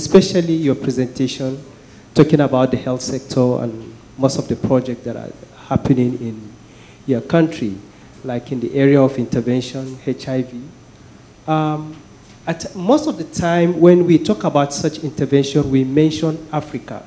especially your presentation, talking about the health sector and most of the projects that are happening in your country, like in the area of intervention, HIV. Most of the time when we talk about such intervention, we mention Africa.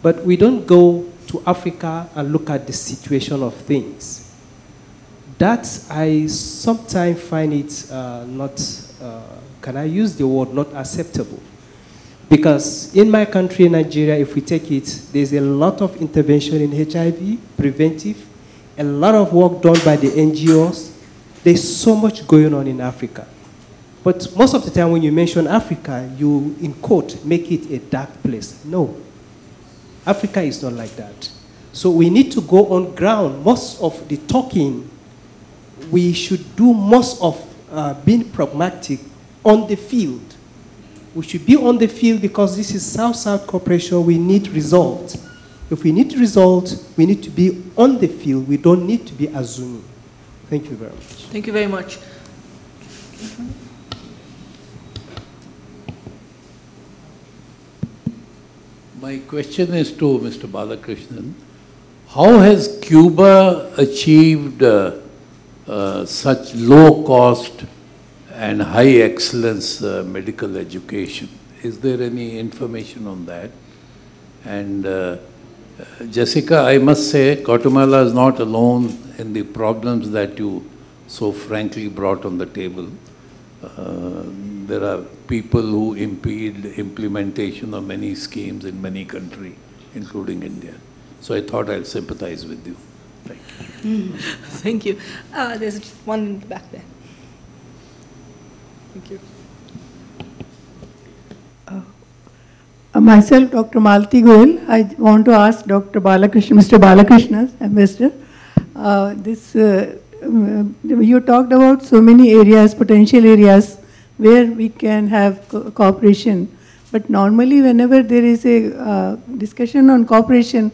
But we don't go to Africa and look at the situation of things. That I sometimes find it not, can I use the word, not acceptable. Because in my country, Nigeria, if we take it, there's a lot of intervention in HIV, preventive, a lot of work done by the NGOs. There's so much going on in Africa. But most of the time when you mention Africa, you, in quote, make it a dark place. No. Africa is not like that. So we need to go on ground. Most of the talking, we should do most of being pragmatic on the field. We should be on the field because this is South-South cooperation. We need results. If we need results, we need to be on the field. We don't need to be assuming. Thank you very much. Thank you very much. My question is to Mr. Balakrishnan. How has Cuba achieved such low cost and high excellence medical education? Is there any information on that? And Jessica, I must say, Guatemala is not alone in the problems that you so frankly brought on the table. There are people who impede implementation of many schemes in many countries, including India. So I thought I'll sympathize with you. Thank you. Thank you. There's one in the back there. Thank you. Myself, Dr. Malti Goel. I want to ask Dr. Balakrishnan, Mr. Balakrishnan, Ambassador. You talked about so many areas, potential areas, where we can have cooperation. But normally, whenever there is a discussion on cooperation,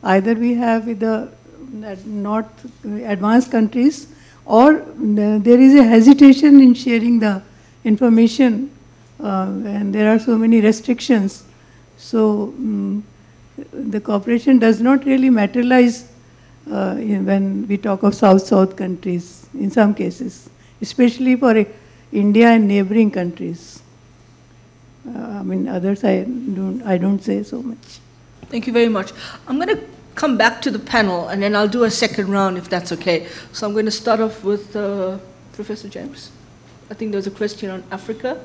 either we have with the not advanced countries, or there is a hesitation in sharing the information, and there are so many restrictions. So the cooperation does not really materialize when we talk of South-South countries, in some cases, especially for India and neighboring countries. I mean, others I don't say so much. Thank you very much. I'm going to come back to the panel, and then I'll do a second round if that's okay. So I'm going to start off with Professor James. I think there's a question on Africa.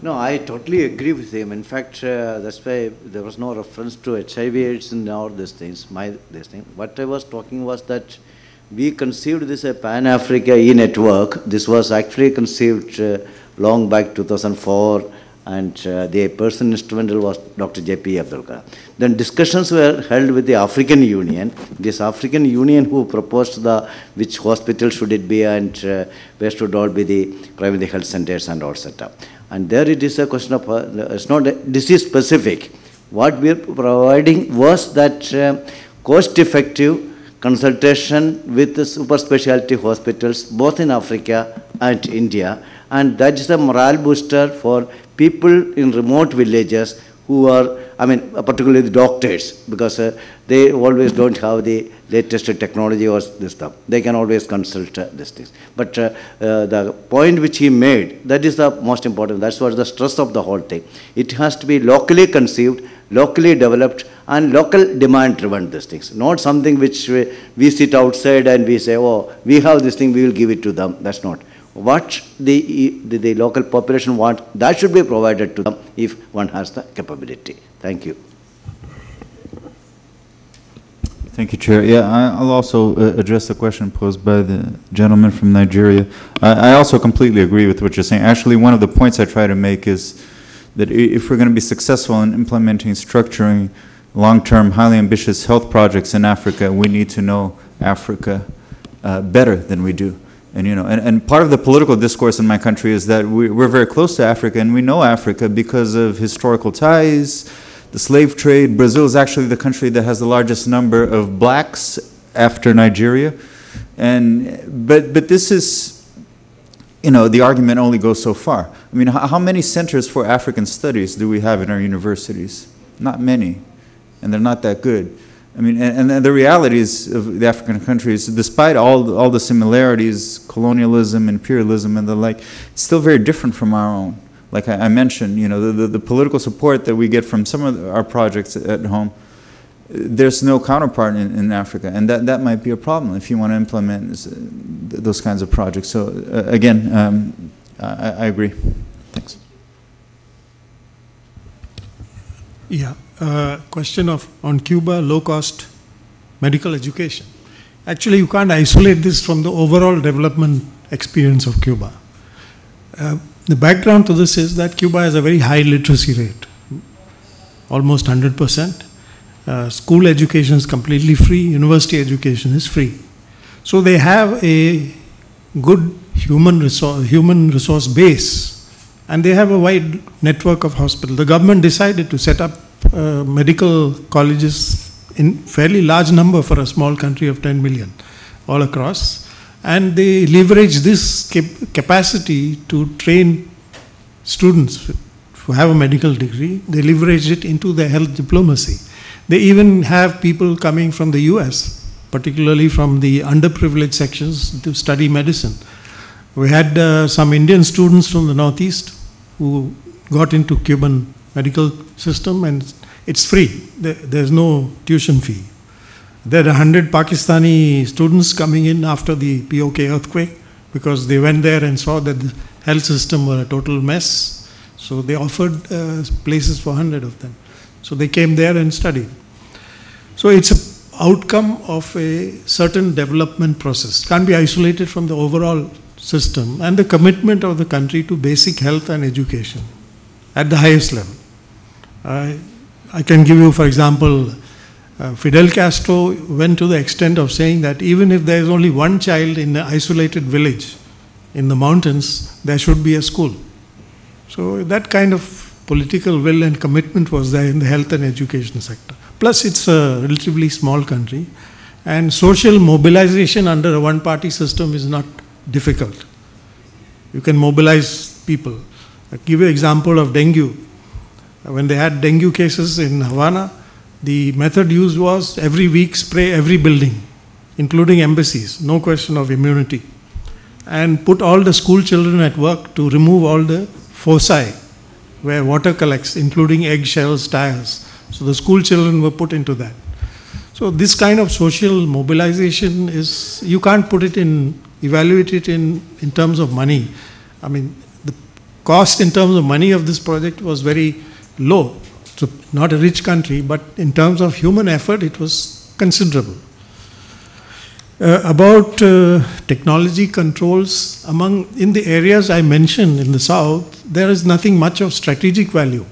No, I totally agree with him. In fact, that's why there was no reference to HIV/AIDS and all these things. What I was talking was that we conceived this Pan-Africa e-network. This was actually conceived long back, 2004, and the person instrumental was Dr. J.P. Abdul Kalam. Then discussions were held with the African Union. This African Union who proposed which hospital should it be and where should all be the primary health centers and all set up. And there it is a question of, it's not disease specific. What we are providing was that cost-effective consultation with the super specialty hospitals, both in Africa and India. And that is a morale booster for people in remote villages who are, I mean, particularly the doctors, because they always don't have the latest technology or this stuff. They can always consult these things. But the point which he made, that is the most important. That's what the stress of the whole thing. It has to be locally conceived, locally developed, and local demand-driven, these things. Not something which we sit outside and we say, oh, we have this thing, we will give it to them. That's not. What the local population want, that should be provided to them if one has the capability. Thank you. Thank you, Chair. Yeah, I'll also address the question posed by the gentleman from Nigeria. I also completely agree with what you're saying. Actually, one of the points I try to make is that if we're going to be successful in implementing, structuring long-term, highly ambitious health projects in Africa, we need to know Africa better than we do. And, you know, and part of the political discourse in my country is that we're very close to Africa, and we know Africa because of historical ties, the slave trade. Brazil is actually the country that has the largest number of blacks after Nigeria. But this is, you know, the argument only goes so far. I mean, how many centers for African studies do we have in our universities? Not many, and they're not that good. I mean, and the realities of the African countries, despite all the similarities, colonialism, imperialism, and the like, it's still very different from our own. Like I mentioned, you know, the political support that we get from some of our projects at home, there's no counterpart in Africa, and that might be a problem if you want to implement those kinds of projects. So again, I agree. Thanks. Yeah, question on Cuba, low-cost medical education. Actually, you can't isolate this from the overall development experience of Cuba. The background to this is that Cuba has a very high literacy rate, almost 100%. School education is completely free, university education is free. So they have a good human resource base, and they have a wide network of hospitals. The government decided to set up medical colleges in fairly large number for a small country of 10 million all across. And they leverage this capacity to train students who have a medical degree. They leverage it into their health diplomacy. They even have people coming from the US, particularly from the underprivileged sections, to study medicine. We had some Indian students from the Northeast who got into Cuban medical system, and it's free. There's no tuition fee. There are 100 Pakistani students coming in after the POK earthquake because they went there and saw that the health system was a total mess. So they offered places for 100 of them. So they came there and studied. So it's an outcome of a certain development process. It can't be isolated from the overall system and the commitment of the country to basic health and education at the highest level. I can give you, for example, Fidel Castro went to the extent of saying that even if there is only one child in an isolated village in the mountains, there should be a school. So that kind of political will and commitment was there in the health and education sector. Plus, it's a relatively small country, and social mobilization under a one-party system is not difficult. You can mobilize people. I'll give you an example of dengue. When they had dengue cases in Havana, the method used was every week spray every building, including embassies, no question of immunity, and put all the school children at work to remove all the foci where water collects, including eggshells, tires. So the school children were put into that. So this kind of social mobilization is, you can't put it in, evaluate it in terms of money. I mean, the cost in terms of money of this project was very low. So not a rich country, but in terms of human effort, it was considerable. About technology controls, in the areas I mentioned in the south, there is nothing much of strategic value.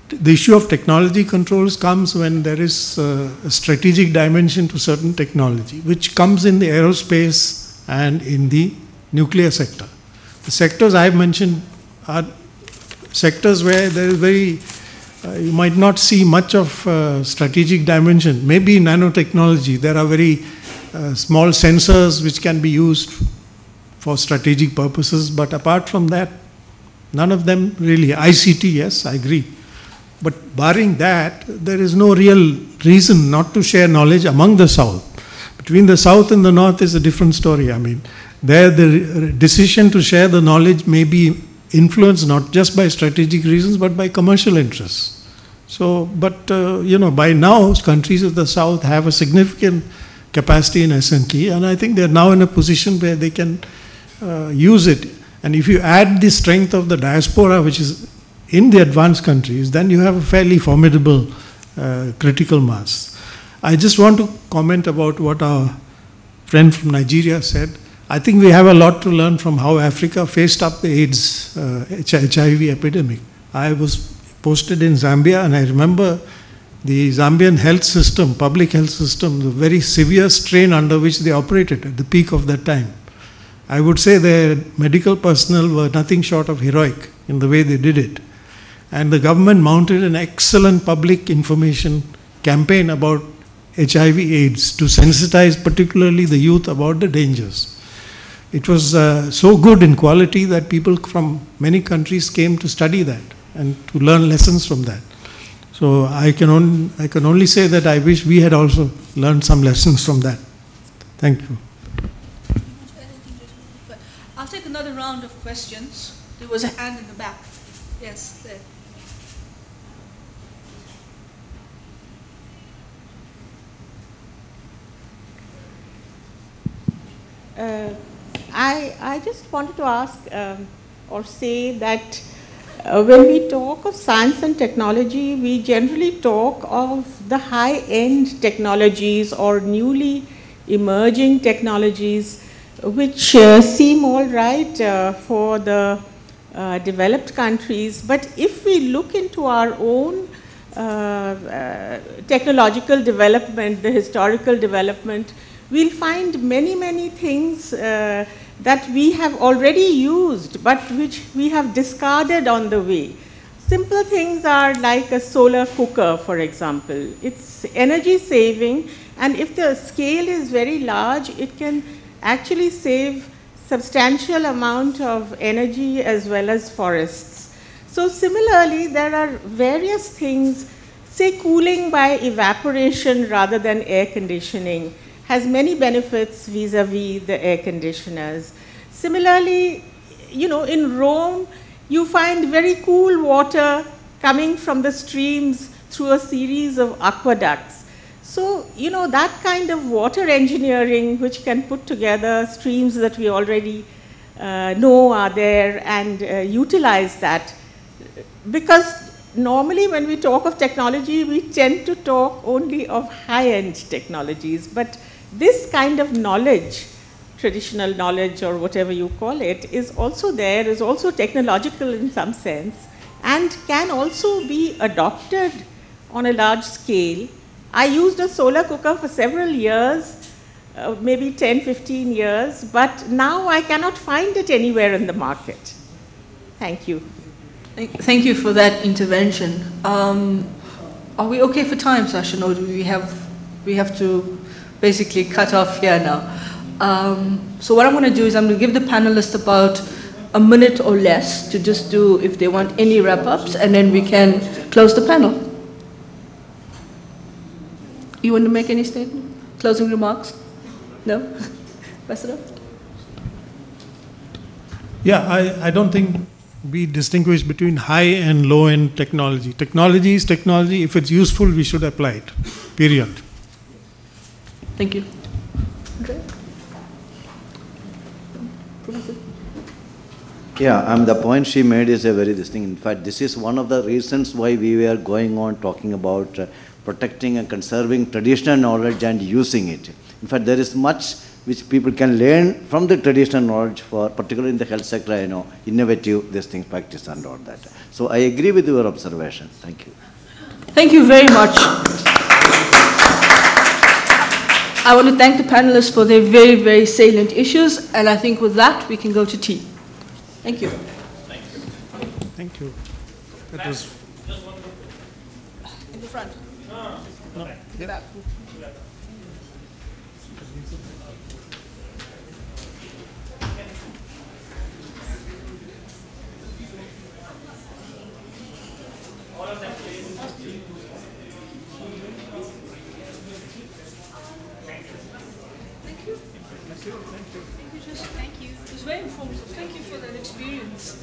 The issue of technology controls comes when there is a strategic dimension to certain technology, which comes in the aerospace and in the nuclear sector. The sectors I have mentioned are sectors where there is very, you might not see much of strategic dimension. Maybe nanotechnology, there are very small sensors which can be used for strategic purposes, but apart from that, none of them really. ICT, yes, I agree. But barring that, there is no real reason not to share knowledge among the South. Between the South and the North is a different story. I mean, there the decision to share the knowledge may be influenced not just by strategic reasons, but by commercial interests. So, but by now, countries of the South have a significant capacity in S&T, and I think they're now in a position where they can use it. And if you add the strength of the diaspora, which is in the advanced countries, then you have a fairly formidable critical mass. I just want to comment about what our friend from Nigeria said. I think we have a lot to learn from how Africa faced up the AIDS, HIV epidemic. I was posted in Zambia, and I remember the Zambian health system, public health system, the very severe strain under which they operated at the peak of that time. I would say their medical personnel were nothing short of heroic in the way they did it. And the government mounted an excellent public information campaign about HIV AIDS to sensitize particularly the youth about the dangers. it was so good in quality that people from many countries came to study that and to learn lessons from that. So I can only say that I wish we had also learned some lessons from that. Thank you. I'll take another round of questions. There was a hand in the back. Yes, there. I just wanted to ask or say that when we talk of science and technology, we generally talk of the high-end technologies or newly emerging technologies, which seem all right for the developed countries. But if we look into our own technological development, the historical development, we'll find many things that we have already used, but which we have discarded on the way. Simple things are like a solar cooker, for example. It's energy saving, and if the scale is very large, it can actually save substantial amount of energy as well as forests. So similarly, there are various things, say cooling by evaporation rather than air conditioning has many benefits vis-a-vis the air conditioners. Similarly, you know, in Rome, you find very cool water coming from the streams through a series of aqueducts. So, you know, that kind of water engineering, which can put together streams that we already know are there and utilize that. Because normally when we talk of technology, we tend to talk only of high-end technologies, but this kind of knowledge, traditional knowledge or whatever you call it, is also there, is also technological in some sense, and can also be adopted on a large scale. I used a solar cooker for several years, maybe 10, 15 years, but now I cannot find it anywhere in the market. Thank you. Thank you for that intervention. Are we okay for time, Sachin, or do we have to basically cut off here now? So what I'm going to do is I'm going to give the panelists about a minute or less to just do, if they want any wrap-ups, and then we can close the panel. You want to make any statement? Closing remarks? No? Ambassador? Yeah, I don't think we distinguish between high and low-end technology. Technology is technology. If it's useful, we should apply it, period. Thank you. Okay. Yeah, the point she made is a very distinct. In fact, this is one of the reasons why we were going on talking about protecting and conserving traditional knowledge and using it. In fact, there is much which people can learn from the traditional knowledge, for particularly in the health sector, you know, innovative this thing, practice and all that. So I agree with your observation. Thank you. Thank you very much. I want to thank the panelists for their very salient issues, and I think with that we can go to tea. Thank you. Thank you. Thank you. That was In the front. no. Yeah. Back. Thank you. It was very informative. Thank you for that experience.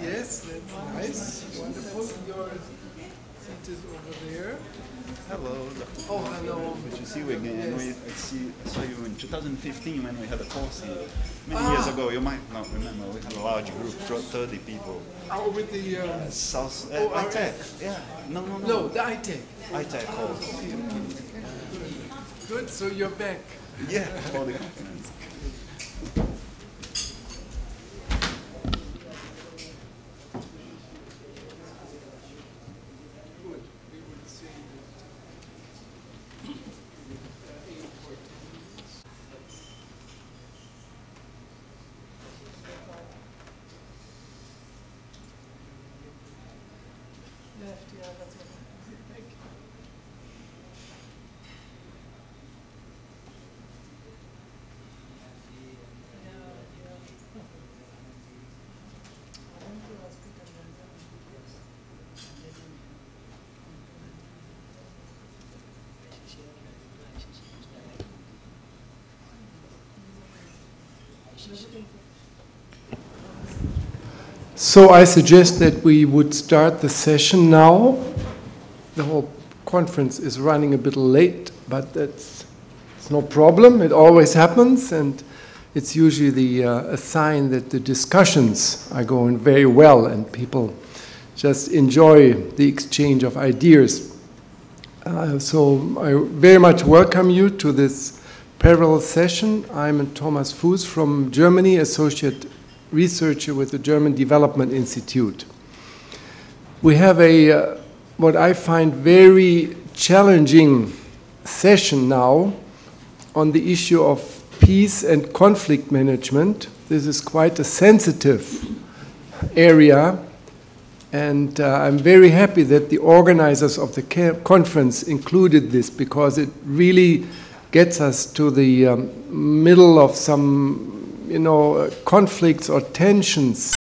Yes, that's nice. Wonderful. Your seat is over there. Hello. Oh, hello. Good to see you again. Yes. I saw you in 2015 when we had a course here. Many years ago, you might not remember, we had a large group, 30 people. Oh, with the South, ORF. ITEC. Yeah. No. No, the ITEC. ITEC course. Good, so you're back. Yeah, all the continents. Left, yeah, that's what. Thank you. So I suggest that we would start the session now. The whole conference is running a bit late, but it's no problem. It always happens, and it's usually a sign that the discussions are going very well and people just enjoy the exchange of ideas. So I very much welcome you to this parallel session. I'm Thomas Fuß from Germany, associate researcher with the German Development Institute. We have a what I find very challenging session now on the issue of peace and conflict management. This is quite a sensitive area, and I'm very happy that the organizers of the conference included this, because it really gets us to the middle of some conflicts or tensions